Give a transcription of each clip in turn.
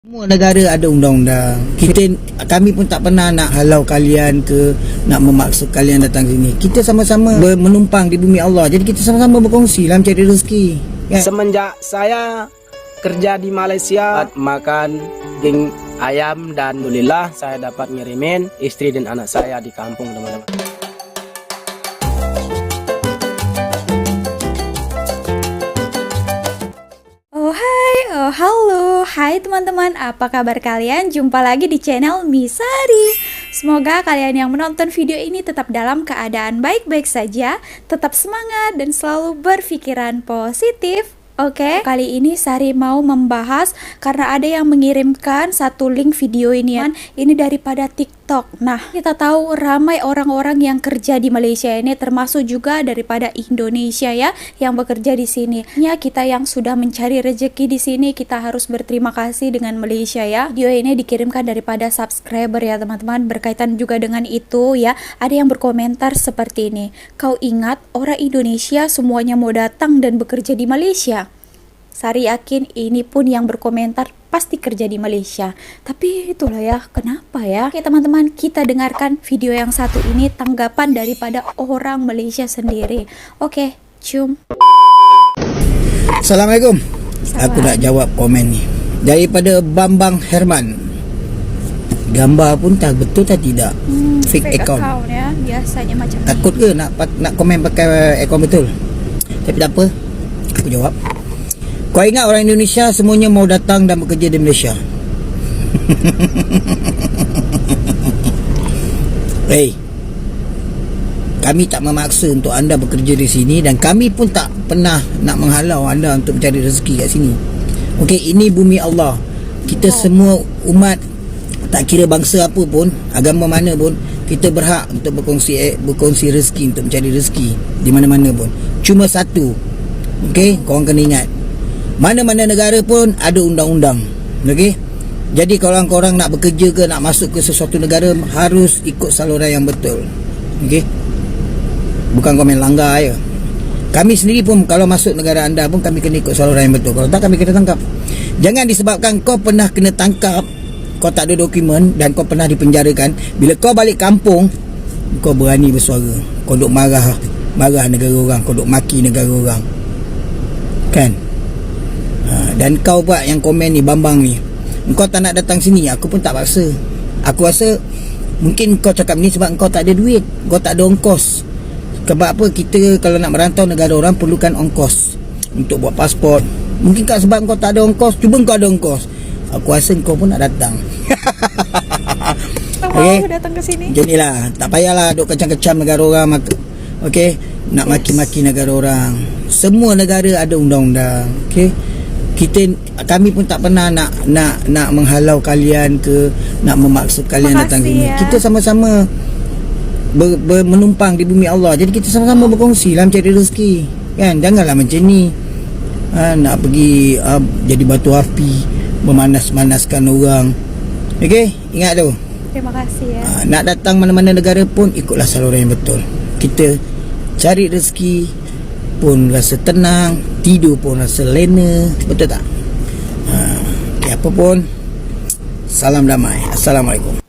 Semua negara ada undang-undang. Kami pun tak pernah nak halau kalian ke nak memaksa kalian datang sini. Kita sama-sama menumpang di bumi Allah. Jadi kita sama-sama berkongsi dalam cari rezeki. Kan? Semenjak saya kerja di Malaysia, makan daging ayam dan alhamdulillah saya dapat ngirimin istri dan anak saya di kampung, teman-teman. Halo, hai teman-teman, apa kabar kalian? Jumpa lagi di channel Misari. Semoga kalian yang menonton video ini tetap dalam keadaan baik-baik saja, tetap semangat dan selalu berpikiran positif. Oke, kali ini Sari mau membahas karena ada yang mengirimkan satu link video ini daripada TikTok. Nah, kita tahu ramai orang-orang yang kerja di Malaysia ini, termasuk juga daripada Indonesia ya yang bekerja di sini. Ya, kita yang sudah mencari rezeki di sini, kita harus berterima kasih dengan Malaysia ya. Video ini dikirimkan daripada subscriber ya teman-teman. Berkaitan juga dengan itu ya, ada yang berkomentar seperti ini. Kau ingat orang Indonesia semuanya mau datang dan bekerja di Malaysia? Sari yakin ini pun yang berkomentar pasti kerja di Malaysia. Tapi itulah ya, kenapa ya? Oke teman-teman, kita dengarkan video yang satu ini, tanggapan daripada orang Malaysia sendiri. Oke, cium. Assalamualaikum. Aku nak jawab komen ni. Daripada Bambang Herman. Gambar pun tak betul tak tidak. Fake account ya, biasanya macam takut ke nak komen pakai account betul? Tapi tak apa. Aku jawab. Kau ingat orang Indonesia semuanya mau datang dan bekerja di Malaysia? Hey, kami tak memaksa untuk anda bekerja di sini dan kami pun tak pernah nak menghalau anda untuk mencari rezeki kat sini. Okey, ini bumi Allah. Kita semua umat, tak kira bangsa apa pun, agama mana pun, kita berhak untuk berkongsi rezeki, untuk mencari rezeki di mana-mana pun. Cuma satu, okey, korang kena ingat, mana-mana negara pun ada undang-undang. Okey? Jadi kalau korang nak bekerja ke nak masuk ke sesuatu negara, harus ikut saluran yang betul. Okey? Bukan kau main langgar je. Kami sendiri pun kalau masuk negara anda pun kami kena ikut saluran yang betul. Kalau tak kami kena tangkap. Jangan disebabkan kau pernah kena tangkap, kau tak ada dokumen dan kau pernah dipenjarakan, bila kau balik kampung kau berani bersuara. Kau duk marah negara orang, kau duk maki negara orang. Kan? Dan kau buat yang komen ni, Bambang ni, kau tak nak datang sini, aku pun tak paksa. Aku rasa mungkin kau cakap ni sebab kau tak ada duit, kau tak ada ongkos. Sebab apa kita kalau nak merantau negara orang perlukan ongkos untuk buat pasport. Mungkin kat sebab kau tak ada ongkos, cuba kau ada ongkos, aku rasa kau pun nak datang. Mau datang ke sini. Macam inilah, tak payahlah duk kecam-kecam negara orang. Okey, nak maki-maki negara orang. Semua negara ada undang-undang. Okey, kami pun tak pernah nak menghalau kalian ke nak memaksa kalian datang sini. Ya. Kita sama-sama menumpang di bumi Allah. Jadi kita sama-sama berkongsi dalam cari rezeki. Kan? Janganlah macam ni. Nak pergi jadi batu api, memanas-manaskan orang. Okey, ingat tu. Terima kasih ya. Nak datang mana-mana negara pun ikutlah saluran yang betul. Kita cari rezeki pun rasa tenang, tidur pun rasa lena, betul tak? Apa pun, salam damai. Assalamualaikum.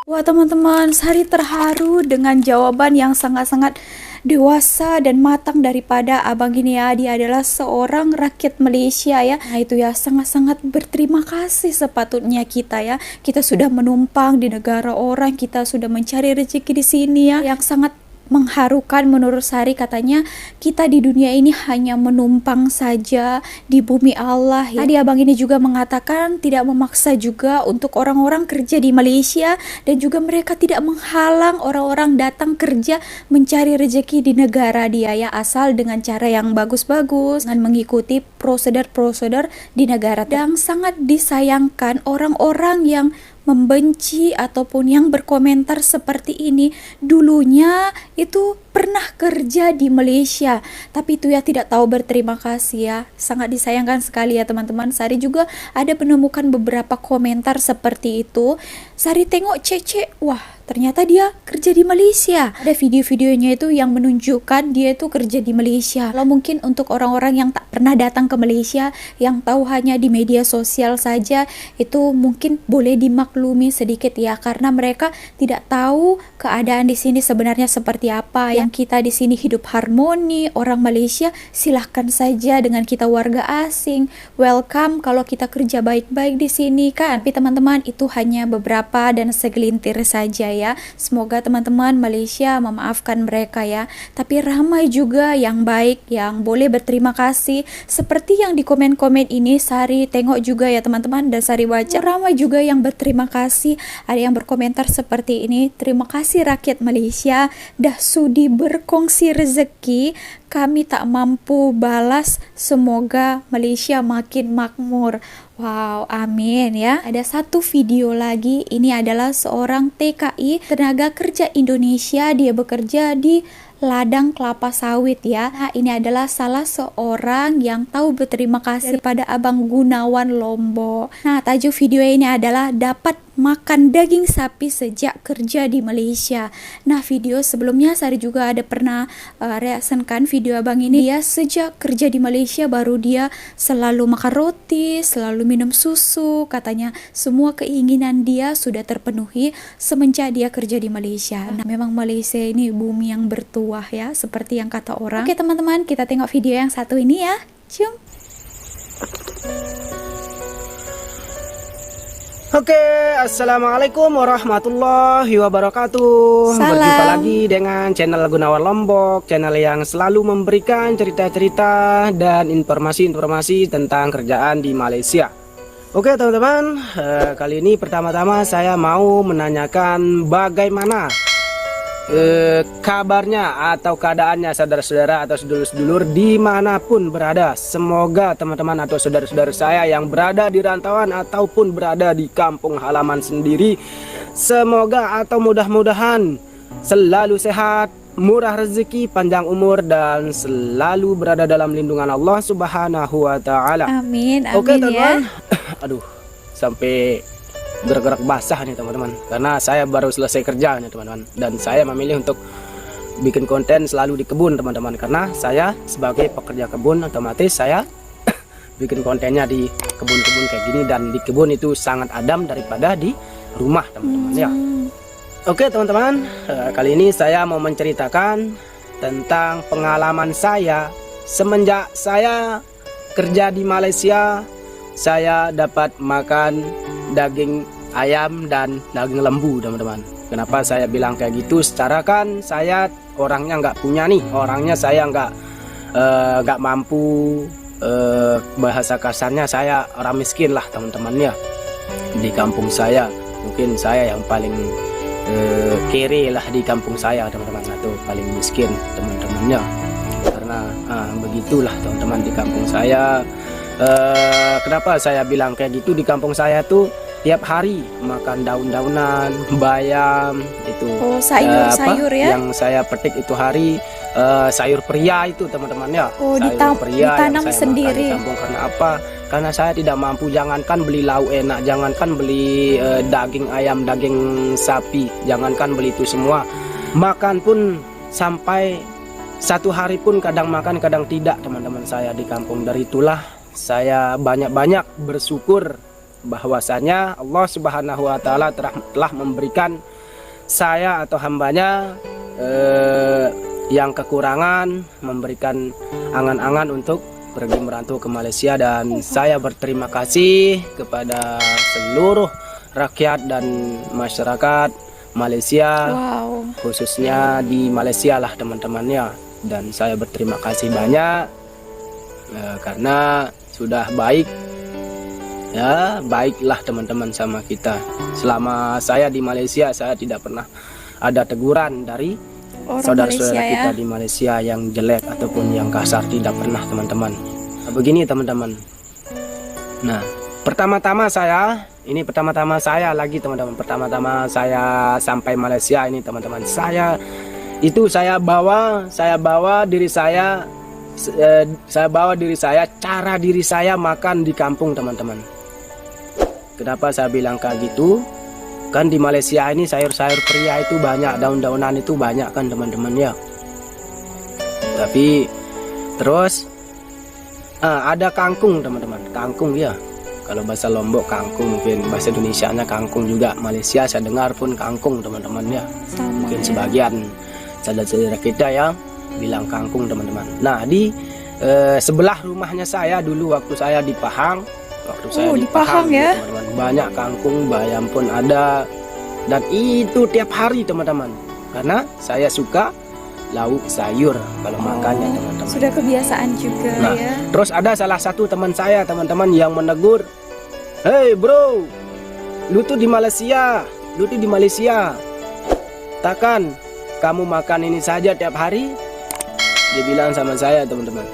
Wah teman-teman, Sari terharu dengan jawaban yang sangat-sangat dewasa dan matang daripada abang ini ya. Dia adalah seorang rakyat Malaysia ya. Nah itu ya, sangat-sangat berterima kasih sepatutnya kita ya. Kita sudah menumpang di negara orang, kita sudah mencari rezeki di sini ya. Yang sangat mengharukan menurut Sari, katanya kita di dunia ini hanya menumpang saja di bumi Allah ya. Tadi abang ini juga mengatakan tidak memaksa juga untuk orang-orang kerja di Malaysia, dan juga mereka tidak menghalang orang-orang datang kerja mencari rezeki di negara dia ya, asal dengan cara yang bagus-bagus, dengan mengikuti prosedur-prosedur di negara. Dan sangat disayangkan orang-orang yang membenci ataupun yang berkomentar seperti ini, dulunya itu pernah kerja di Malaysia, tapi itu ya tidak tahu berterima kasih ya. Sangat disayangkan sekali ya teman-teman. Sari juga ada menemukan beberapa komentar seperti itu. Sari tengok cek, wah ternyata dia kerja di Malaysia. Ada video-videonya itu yang menunjukkan dia itu kerja di Malaysia. Kalau mungkin untuk orang-orang yang tak pernah datang ke Malaysia, yang tahu hanya di media sosial saja, itu mungkin boleh dimaklumi sedikit ya, karena mereka tidak tahu keadaan di sini sebenarnya seperti apa. Yang kita di sini hidup harmoni, orang Malaysia silahkan saja dengan kita warga asing. Welcome kalau kita kerja baik-baik di sini kan. Tapi teman-teman, itu hanya beberapa dan segelintir saja ya. Semoga teman-teman Malaysia memaafkan mereka ya. Tapi ramai juga yang baik, yang boleh berterima kasih. Seperti yang di komen-komen ini Sari tengok juga ya teman-teman, dan Sari baca ramai juga yang berterima kasih. Ada yang berkomentar seperti ini, terima kasih rakyat Malaysia dah sudi berkongsi rezeki, kami tak mampu balas, semoga Malaysia makin makmur. Wow, amin ya. Ada satu video lagi, ini adalah seorang TKI, tenaga kerja Indonesia, dia bekerja di ladang kelapa sawit ya. Nah, ini adalah salah seorang yang tahu berterima kasih pada Abang Gunawan Lombok. Nah, tajuk video ini adalah dapat makan daging sapi sejak kerja di Malaysia. Nah, video sebelumnya Sari juga ada pernah reaksikan video abang ini. Dia sejak kerja di Malaysia baru dia selalu makan roti, selalu minum susu. Katanya semua keinginan dia sudah terpenuhi semenjak dia kerja di Malaysia. Nah, memang Malaysia ini bumi yang bertuah ya, seperti yang kata orang. Oke teman-teman, kita tengok video yang satu ini ya. Cium. Oke, assalamualaikum warahmatullahi wabarakatuh. Salam. Berjumpa lagi dengan channel Gunawan Lombok, channel yang selalu memberikan cerita-cerita dan informasi-informasi tentang kerjaan di Malaysia. Oke teman-teman, kali ini pertama-tama saya mau menanyakan bagaimana kabarnya atau keadaannya saudara-saudara atau sedulur-sedulur dimanapun berada. Semoga teman-teman atau saudara-saudara saya yang berada di rantauan ataupun berada di kampung halaman sendiri, semoga atau mudah-mudahan selalu sehat, murah rezeki, panjang umur, dan selalu berada dalam lindungan Allah Subhanahu wa Ta'ala. Amin, amin. Oke ya. teman-teman. Aduh, sampai gerak-gerak basah nih teman-teman, karena saya baru selesai kerja nih teman-teman, dan saya memilih untuk bikin konten selalu di kebun teman-teman, karena saya sebagai pekerja kebun otomatis saya bikin kontennya di kebun-kebun kayak gini, dan di kebun itu sangat adem daripada di rumah teman-teman ya. Oke teman-teman, kali ini saya mau menceritakan tentang pengalaman saya semenjak saya kerja di Malaysia. Saya dapat makan daging ayam dan daging lembu teman-teman. Kenapa saya bilang kayak gitu? Secara kan saya orangnya nggak punya nih, orangnya saya nggak mampu, bahasa kasarnya saya orang miskin lah teman-teman ya. Di kampung saya mungkin saya yang paling kere lah di kampung saya teman-teman, atau paling miskin teman-temannya, karena begitulah teman-teman di kampung saya. Kenapa saya bilang kayak gitu? Di kampung saya tuh tiap hari makan daun-daunan, bayam itu. Oh, sayur-sayur ya? Yang saya petik itu hari sayur pria itu teman-teman ya. Oh, sayur pria ditanam yang saya sendiri. makan di kampung. Karena apa? Karena saya tidak mampu, jangankan beli lauk enak, jangankan beli daging ayam, daging sapi, jangankan beli itu semua. Makan pun sampai satu hari pun kadang makan kadang tidak teman-teman saya di kampung. Dari itulah saya banyak-banyak bersyukur bahwasanya Allah Subhanahu wa Ta'ala telah memberikan saya atau hambanya yang kekurangan, memberikan angan-angan untuk pergi merantau ke Malaysia, dan saya berterima kasih kepada seluruh rakyat dan masyarakat Malaysia. Wow. Khususnya di Malaysia lah teman-temannya, dan saya berterima kasih banyak karena sudah baik ya, baiklah teman-teman sama kita. Selama saya di Malaysia saya tidak pernah ada teguran dari saudara-saudara kita di Malaysia yang jelek ataupun yang kasar, tidak pernah teman-teman. Nah, begini teman-teman. Nah, pertama-tama saya lagi teman-teman, pertama-tama saya sampai Malaysia ini teman-teman, saya Itu saya bawa diri saya, cara diri saya makan di kampung, teman-teman. Kenapa saya bilang kayak gitu? Kan di Malaysia ini sayur-sayur pria itu banyak, daun-daunan itu banyak kan teman-teman ya. Tapi terus ada kangkung, teman-teman. Kangkung ya. Kalau bahasa Lombok kangkung, mungkin bahasa Indonesianya kangkung juga. Malaysia saya dengar pun kangkung, teman-teman ya. Sama, Mungkin ya. sebagian saudara-saudara kita ya bilang kangkung, teman-teman. Nah, di sebelah rumahnya saya dulu waktu saya di Pahang, di Pahang ya. teman-teman, banyak kangkung, bayam pun ada. Dan itu tiap hari, teman-teman. Karena saya suka lauk sayur kalau makannya, teman-teman. Sudah kebiasaan juga Nah, ya. terus ada salah satu teman saya, teman-teman, yang menegur, "Hei bro, lu tuh di Malaysia, takkan kamu makan ini saja tiap hari?" Dia bilang sama saya, teman-teman.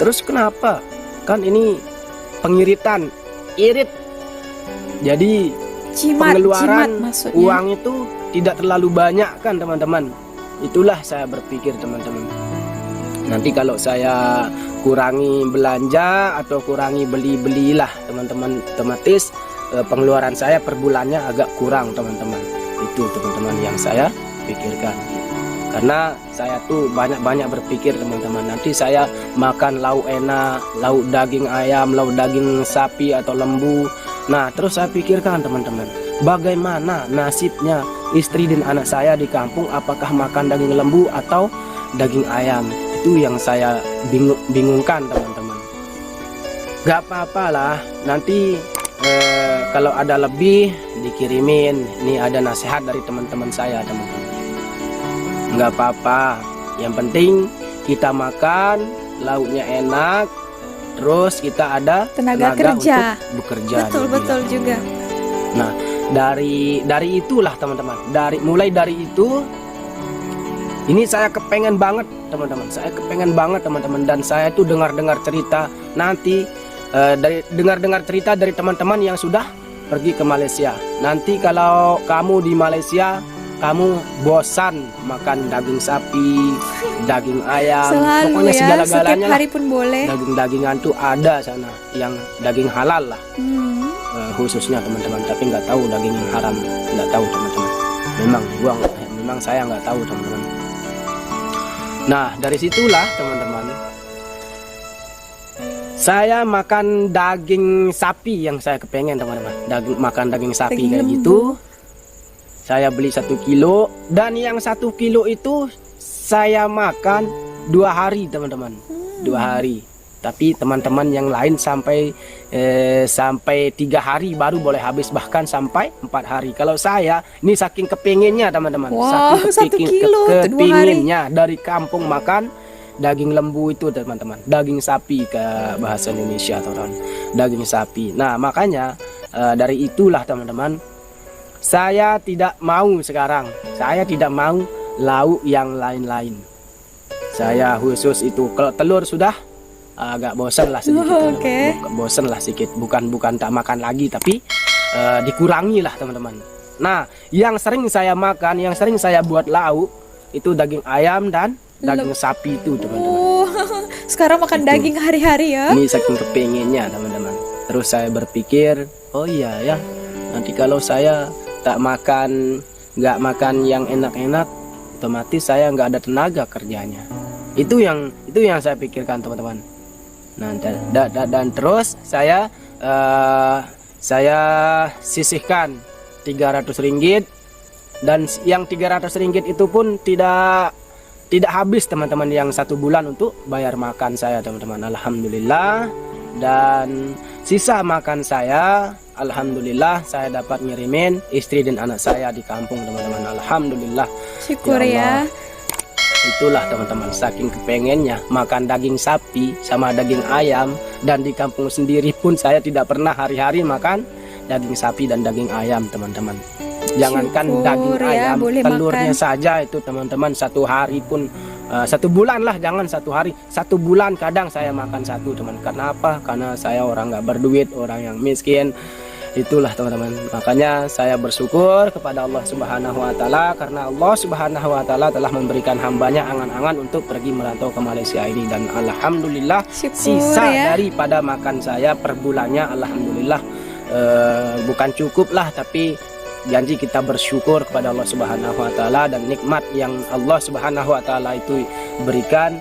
Terus kenapa? Kan ini pengiritan, irit. Jadi Jimat pengeluaran maksudnya. uang itu tidak terlalu banyak kan, teman-teman. Itulah saya berpikir, teman-teman. Nanti kalau saya kurangi belanja atau kurangi beli-belilah, teman-teman, otomatis pengeluaran saya per bulannya agak kurang, teman-teman. Itu, teman-teman, yang saya pikirkan. Karena saya tuh banyak-banyak berpikir, teman-teman. Nanti saya makan lauk enak, lauk daging ayam, lauk daging sapi atau lembu. Nah, terus saya pikirkan, teman-teman, bagaimana nasibnya istri dan anak saya di kampung, apakah makan daging lembu atau daging ayam? Itu yang saya bingungkan, teman-teman. Gak apa-apa lah, nanti kalau ada lebih dikirimin. Ini ada nasihat dari teman-teman saya, teman-teman. Gak apa-apa, yang penting kita makan, lauknya enak, terus kita ada Tenaga kerja. untuk bekerja. Betul juga. Nah, dari itulah, teman-teman. Mulai dari itu, ini saya kepengen banget, teman-teman. Dan saya tuh dengar cerita nanti dengar cerita dari teman-teman yang sudah pergi ke Malaysia. Nanti kalau kamu di Malaysia, kamu bosan makan daging sapi, daging ayam, Selalu pokoknya ya, segala-galanya setiap lah. hari pun boleh. Daging-dagingan tuh ada sana, yang daging halal lah. Hmm. Khususnya, teman-teman, tapi nggak tahu daging yang haram, nggak tahu, teman-teman. Memang saya nggak tahu, teman-teman. Nah, dari situlah, teman-teman, saya makan daging sapi yang saya kepengen, teman-teman. Makan daging sapi Daging kayak lembu. gitu. Saya beli 1 kilo, dan yang 1 kilo itu saya makan 2 hari, teman-teman. 2 hari. Tapi teman-teman yang lain sampai 3 hari baru boleh habis, bahkan sampai 4 hari. Kalau saya ini saking kepengennya, teman-teman. Wow, 1 kilo untuk 2 hari. Kepinginnya dari kampung makan daging lembu itu, teman-teman. Daging sapi ke bahasa Indonesia, teman-teman. Daging sapi. Nah, makanya dari itulah, teman-teman, saya tidak mau sekarang. Saya tidak mau lauk yang lain-lain. Saya khusus itu. Kalau telur sudah agak bosan lah sedikit, Oke. bosan lah sedikit, bukan tak makan lagi, tapi dikurangi lah, teman-teman. Nah, yang sering saya makan, yang sering saya buat lauk itu daging ayam dan daging sapi itu, teman-teman. Oh, sekarang makan Itu. daging hari-hari ya. Ini saking kepengennya, teman-teman. Terus saya berpikir, oh iya ya, nanti kalau saya nggak makan yang enak-enak, otomatis saya nggak ada tenaga kerjanya. Itu yang saya pikirkan, teman-teman. Nah, dan terus saya sisihkan 300 ringgit, dan yang 300 ringgit itu pun tidak habis, teman-teman, yang 1 bulan untuk bayar makan saya, teman-teman. Alhamdulillah. Dan sisa makan saya, alhamdulillah, saya dapat ngirimin istri dan anak saya di kampung, teman-teman. Alhamdulillah. Syukur Ya Allah. ya. Itulah, teman-teman, saking kepengennya makan daging sapi sama daging ayam. Dan di kampung sendiri pun saya tidak pernah hari-hari makan daging sapi dan daging ayam, teman-teman. Jangankan Syukur daging ya, ayam, boleh telurnya makan. saja itu, teman-teman, 1 hari pun 1 bulan lah, jangan 1 hari, 1 bulan kadang saya makan 1, teman. Karena apa? Karena saya orang nggak berduit, orang yang miskin. Itulah teman-teman, makanya saya bersyukur kepada Allah Subhanahu wa taala karena Allah Subhanahu wa taala telah memberikan hambanya angan-angan untuk pergi merantau ke Malaysia ini, dan alhamdulillah Syukur sisa ya. daripada makan saya per bulannya alhamdulillah bukan cukup lah, tapi janji kita bersyukur kepada Allah Subhanahu wa taala dan nikmat yang Allah Subhanahu wa taala itu berikan,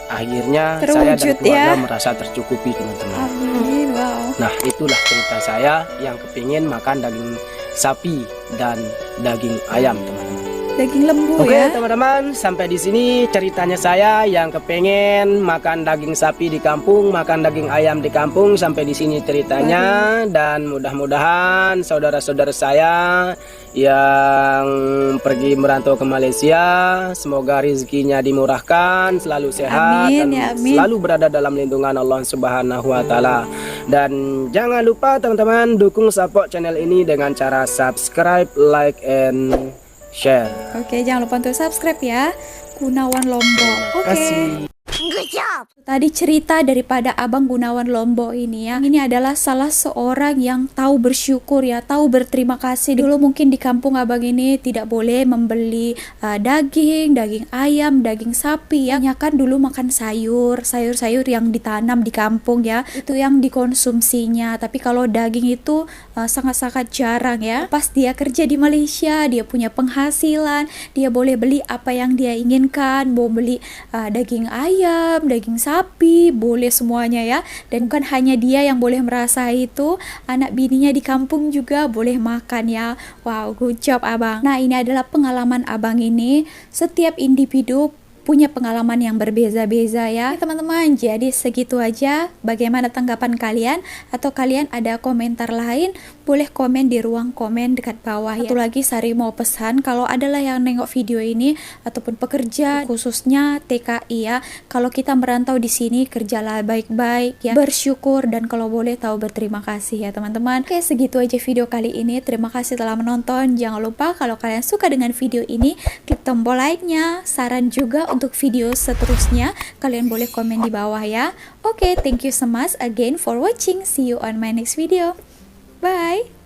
akhirnya saya dan Terwujud keluarga ya. merasa tercukupi teman-teman. Amin. Wow. Nah, itulah cerita saya yang kepingin makan daging sapi dan daging ayam teman-teman. Daging lembu Oke ya. teman-teman, sampai di sini ceritanya saya yang kepengen makan daging sapi di kampung, makan daging ayam di kampung. Sampai di sini ceritanya, dan mudah-mudahan saudara-saudara saya yang pergi merantau ke Malaysia, semoga rezekinya dimurahkan, selalu sehat Amin, dan ya amin. selalu berada dalam lindungan Allah Subhanahu wa taala. Dan jangan lupa teman-teman dukung support channel ini dengan cara subscribe, like, and share. Oke, jangan lupa untuk subscribe ya. Gunawan Lombok. Oke. Kasih. Tadi cerita daripada Abang Gunawan Lombok ini ya. Ini adalah salah seorang yang tahu bersyukur ya, tahu berterima kasih. Dulu mungkin di kampung Abang ini tidak boleh membeli daging ayam, daging sapi ya. Hanya kan dulu makan sayur-sayur yang ditanam di kampung ya. Itu yang dikonsumsinya. Tapi kalau daging itu sangat-sangat jarang ya. Pas dia kerja di Malaysia, dia punya penghasilan, dia boleh beli apa yang dia inginkan, mau beli daging ayam, daging sapi, boleh semuanya ya. Dan bukan hanya dia yang boleh merasa itu, anak bininya di kampung juga boleh makan ya. Wow, good job Abang. Nah, ini adalah pengalaman Abang ini. Setiap individu punya pengalaman yang berbeza-beza ya teman-teman. Jadi segitu aja. Bagaimana tanggapan kalian? Atau kalian ada komentar lain? Boleh komen di ruang komen dekat bawah ya. Satu lagi Sari mau pesan, kalau adalah yang nengok video ini ataupun pekerja khususnya TKI ya, kalau kita merantau di sini kerjalah baik-baik ya, bersyukur, dan kalau boleh tahu berterima kasih ya teman-teman. Oke, segitu aja video kali ini. Terima kasih telah menonton. Jangan lupa kalau kalian suka dengan video ini, klik tombol like-nya. Saran juga untuk video seterusnya, kalian boleh komen di bawah ya. Oke, thank you so much again for watching. See you on my next video. Bye.